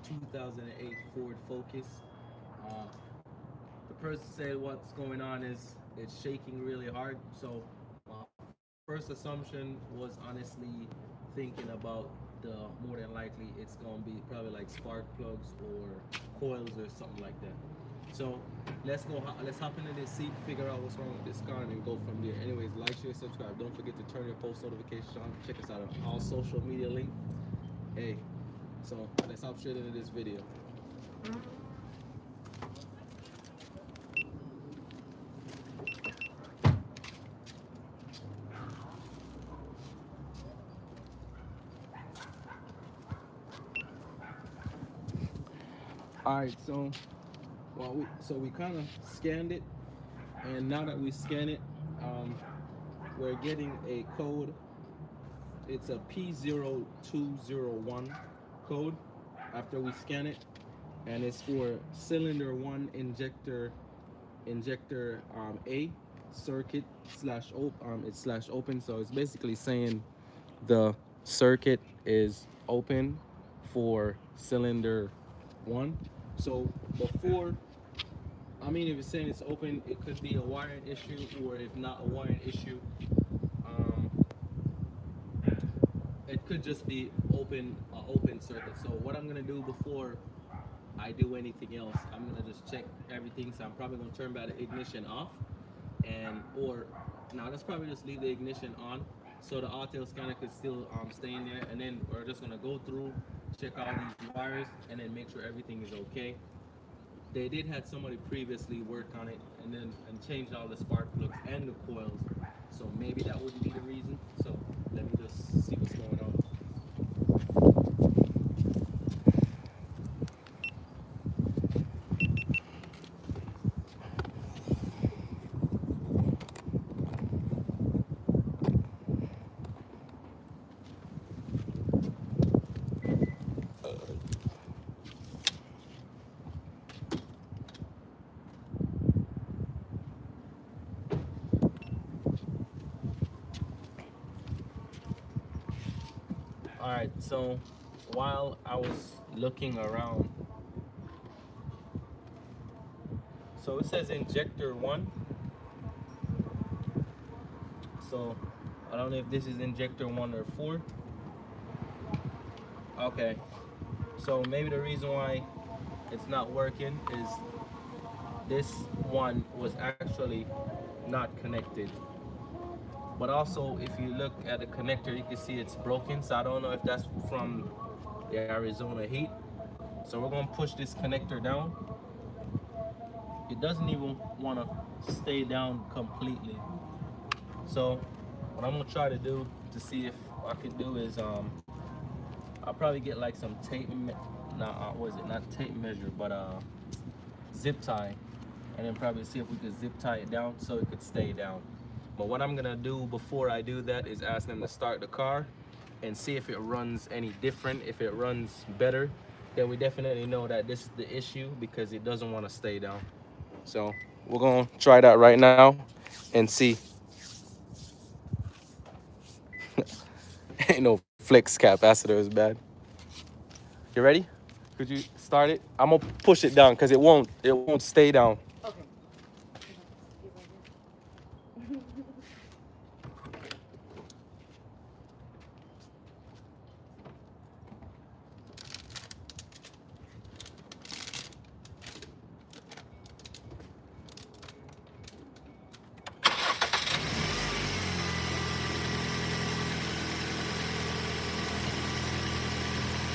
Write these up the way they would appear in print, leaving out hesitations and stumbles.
2008 Ford Focus. Uh, the person said what's going on is it's shaking really hard. So my first assumption was honestly thinking about the more than likely it's gonna be probably like spark plugs or coils or something like that. So let's hop into this seat, figure out what's wrong with this car, and then go from there. Anyways, like, share, subscribe. Don't forget to turn your post notifications on. Check us out on all social media link. Hey, so let's hop straight into this video. All right, so we kind of scanned it, and now that we scan it, we're getting a code. It's a P0201 code after we scan it, and it's for cylinder one injector A circuit slash open. It's slash open, so it's basically saying the circuit is open for cylinder one. So before, I mean, if it's saying it's open, it could be a wiring issue, or if not a wiring issue, um, it could just be open circuit. So what I'm gonna do before I do anything else, I'm gonna just check everything. So I'm probably gonna turn back the ignition off, and or now let's probably just leave the ignition on so the auto scanner could still stay in there, and then we're just gonna go through, check all these wires, and then make sure everything is okay. They did had somebody previously work on it and changed all the spark plugs and the coils, so maybe that wouldn't be the reason. So let me just see what's going on. All right, so while I was looking around, so it says injector one. So I don't know if this is injector one or four. Okay, so maybe the reason why it's not working is this one was actually not connected. But also, if you look at the connector, you can see it's broken. So I don't know if that's from the Arizona heat. So we're gonna push this connector down. It doesn't even wanna stay down completely. So what I'm gonna try to do to see if I can do is I'll probably get like some tape, what is it? Not tape measure, but zip tie, and then probably see if we could zip tie it down so it could stay down. But what I'm gonna do before I do that is ask them to start the car and see if it runs any different. If it runs better, then we definitely know that this is the issue, because it doesn't want to stay down. So we're gonna try that right now and see. Ain't no flex capacitor is bad. You ready? Could you start it? I'm gonna push it down because it won't stay down. Okay.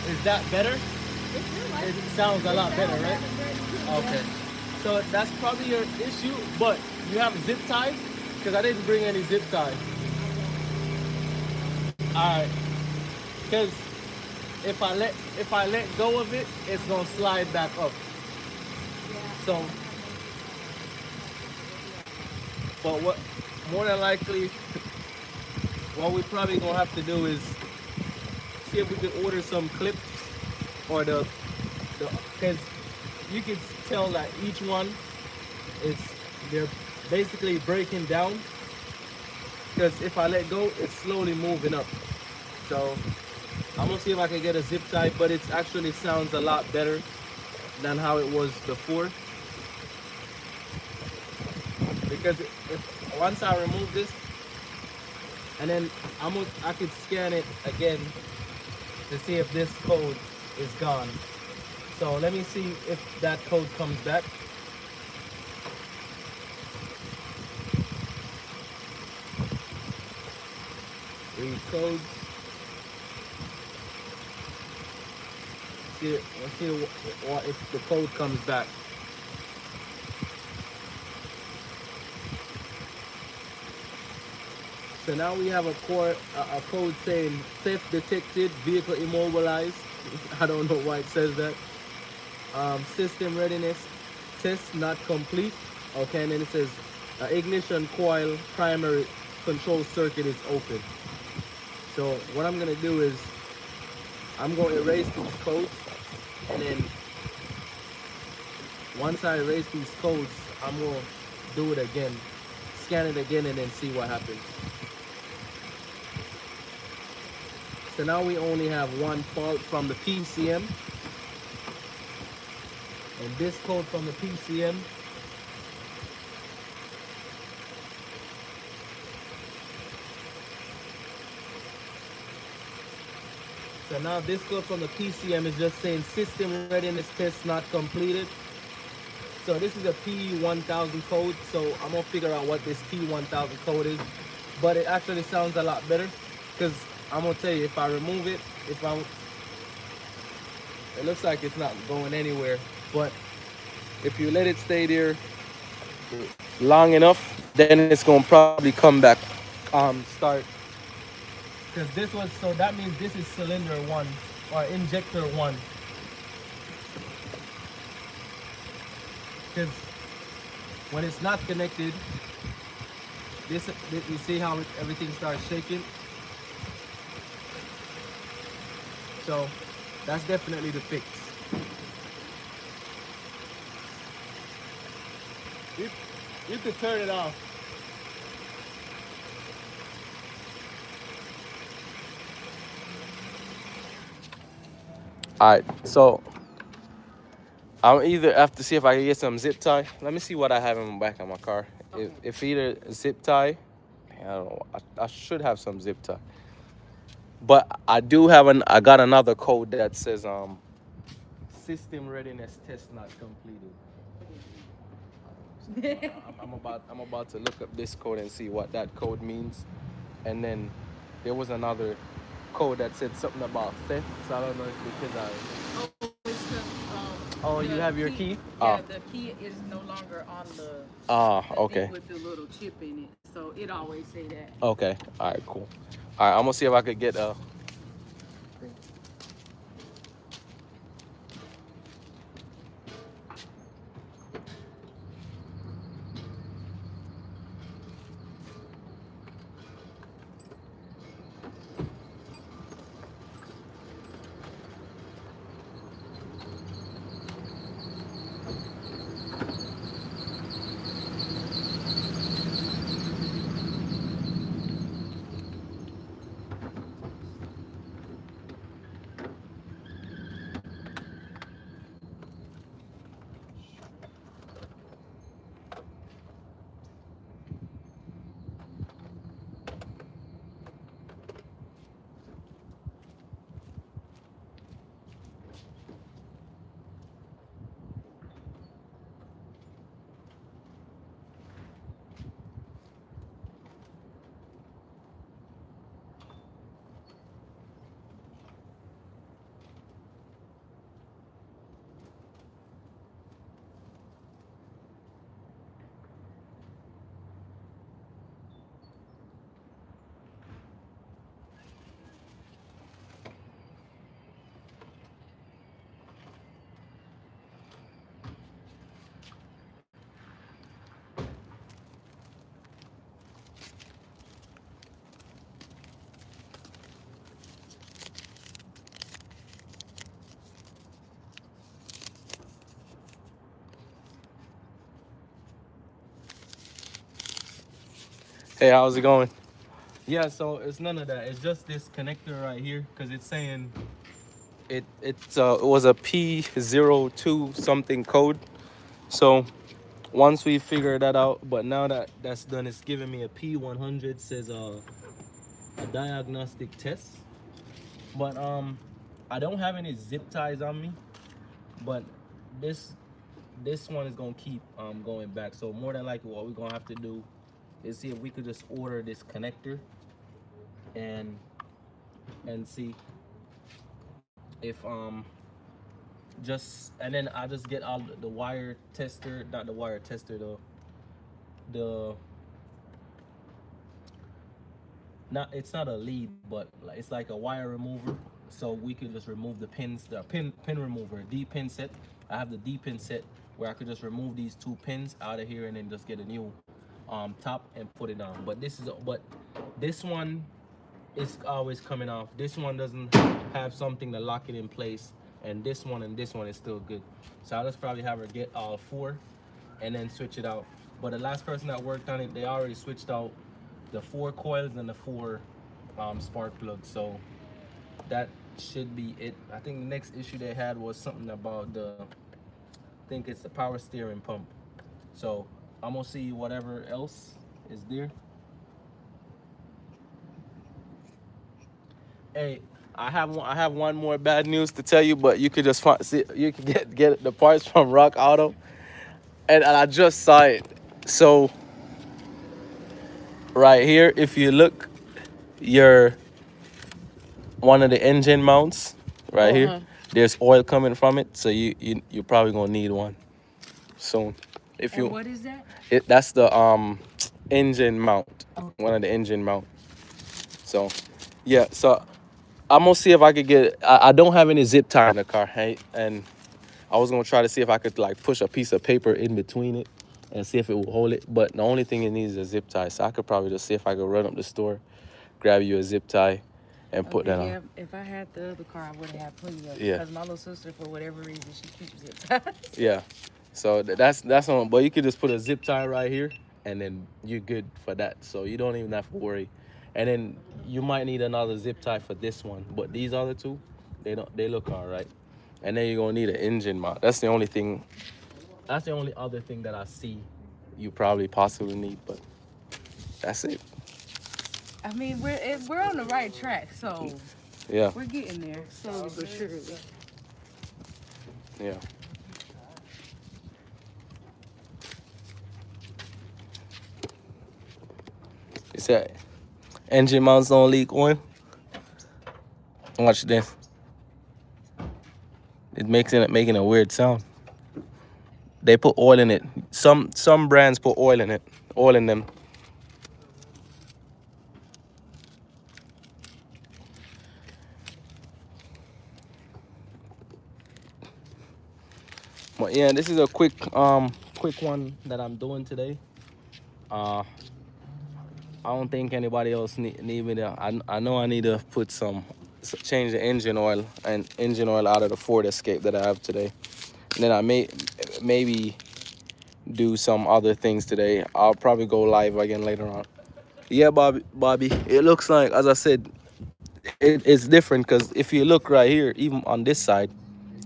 Is that better? It sounds a lot better, right? Okay. So that's probably your issue, but you have a zip tie? Because I didn't bring any zip tie. Alright. Because if I let go of it, it's gonna slide back up. So but what more than likely what we probably gonna have to do is see if we can order some clips, or the because you can tell that each one they're basically breaking down, because if I let go, it's slowly moving up. So I'm gonna see if I can get a zip tie, but it actually sounds a lot better than how it was before. Because if once I remove this, and then I could scan it again to see if this code is gone. So let me see if that code comes back. Read codes. Let's see if the code comes back. So now we have a code saying theft detected, vehicle immobilized. I don't know why it says that. System readiness test not complete. Okay, and then it says ignition coil primary control circuit is open. So what I'm gonna do is I'm going to erase these codes, and then once I erase these codes, I'm gonna do it again, scan it again, and then see what happens. So now we only have one fault from the PCM, and this code from the PCM. So now this code from the PCM is just saying system readiness test not completed. So this is a P1000 code, so I'm gonna figure out what this P1000 code is. But it actually sounds a lot better, because I'm gonna tell you, if I remove it, it looks like it's not going anywhere. But if you let it stay there long enough, then it's gonna probably come back, start. Because so that means this is cylinder one or injector one. Because when it's not connected, you see how everything starts shaking. So that's definitely the fix. You could turn it off. All right, so I'll either have to see if I can get some zip tie. Let me see what I have in the back of my car. Okay. If either zip tie, I don't know. I should have some zip tie, but I got another code that says system readiness test not completed. I'm about to look up this code and see what that code means, and then there was another code that said something about theft. So I don't know if because I. Oh, you have your key? Yeah, the key is no longer on the okay. thing with the little chip in it. So it always say that. Okay. All right, cool. All right, I'm gonna see if I could get a. Hey, how's it going? Yeah, so it's none of that. It's just this connector right here because it's saying it was a P02 something code. So once we figure that out, but now that that's done, it's giving me a P100 says a diagnostic test. But I don't have any zip ties on me, but this this one is gonna keep going back. So more than likely, what we're gonna have to do is see if we could just order this connector and see if just and then I just get all the wire tester, not the wire tester, the not it's not a lead, but it's like a wire remover. So we could just remove the pins, the pin remover, D pin set. I have the D pin set where I could just remove these two pins out of here and then just get a new top and put it on. But this one is always coming off. This one doesn't have something to lock it in place, and this one is still good. So I'll just probably have her get all four and then switch it out. But the last person that worked on it, they already switched out the 4 coils and the 4 spark plugs. So that should be it. I think the next issue they had was something about I think it's the power steering pump. So I'm gonna see whatever else is there. Hey, I have one more bad news to tell you, but you could just see, you can get the parts from Rock Auto, and I just saw it. So right here, if you look, your one of the engine mounts right here, there's oil coming from it, so you're probably gonna need one soon. If you, And what is that? that's the engine mount, one of the engine mount. So yeah, so I'm gonna see if I could get. I don't have any zip tie in the car, hey, and I was gonna try to see if I could like push a piece of paper in between it and see if it will hold it. But the only thing it needs is a zip tie, so I could probably just see if I could run up the store, grab you a zip tie, and put that Yeah, on. if I had the other car, I would have had plenty of it. Yeah. Because my little sister, for whatever reason, she keeps zip ties. Yeah. So that's on. But you could just put a zip tie right here, and then you're good for that. So you don't even have to worry. And then you might need another zip tie for this one, but these other two, they look all right. And then you're gonna need an engine mount. That's the only thing. That's the only other thing that I see you probably possibly need, but that's it. I mean, we're on the right track, so Yeah. we're getting there slowly but surely. Yeah. It's that engine mounts don't leak oil. Watch this. It makes it making a weird sound. They put oil in it. Some brands put oil in it. Oil in them. But yeah, this is a quick one that I'm doing today. I don't think anybody else need me to. I know I need to put change the engine oil out of the Ford Escape that I have today. And then I maybe do some other things today. I'll probably go live again later on. Yeah, Bobby. It looks like, as I said, it's different because if you look right here, even on this side,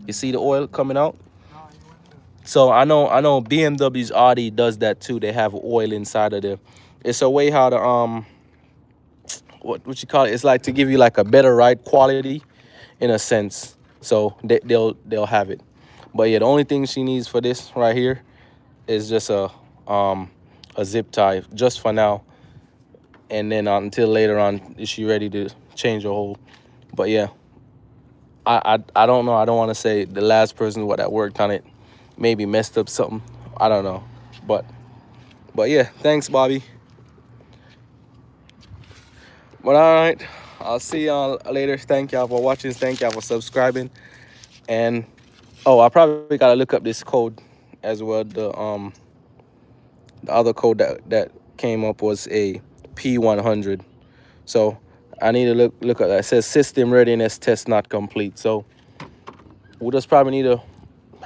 you see the oil coming out. So I know BMW's Audi does that too. They have oil inside of there. It's a way how to what you call it? It's like to give you like a better ride quality, in a sense. So they'll have it. But yeah, the only thing she needs for this right here is just a zip tie, just for now. And then until later on, is she ready to change her whole? But yeah, I don't know. I don't want to say the last person that worked on it maybe messed up something. I don't know. But yeah, thanks, Bobby. But all right, I'll see y'all later. Thank y'all for watching. Thank y'all for subscribing. And I probably gotta look up this code as well. The other code that came up was a P100. So I need to look at that. It says system readiness test not complete. So we'll just probably need to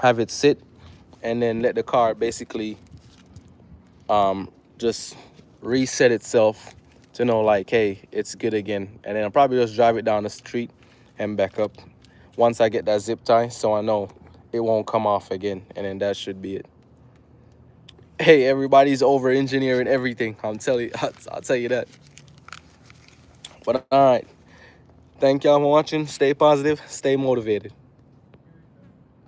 have it sit and then let the car basically just reset itself to know like, hey, it's good again. And then I'll probably just drive it down the street and back up once I get that zip tie, so I know it won't come off again. And then that should be it. Hey, everybody's over engineering everything. I'm telling you, I'll tell you that. But all right, thank y'all for watching. Stay positive, stay motivated.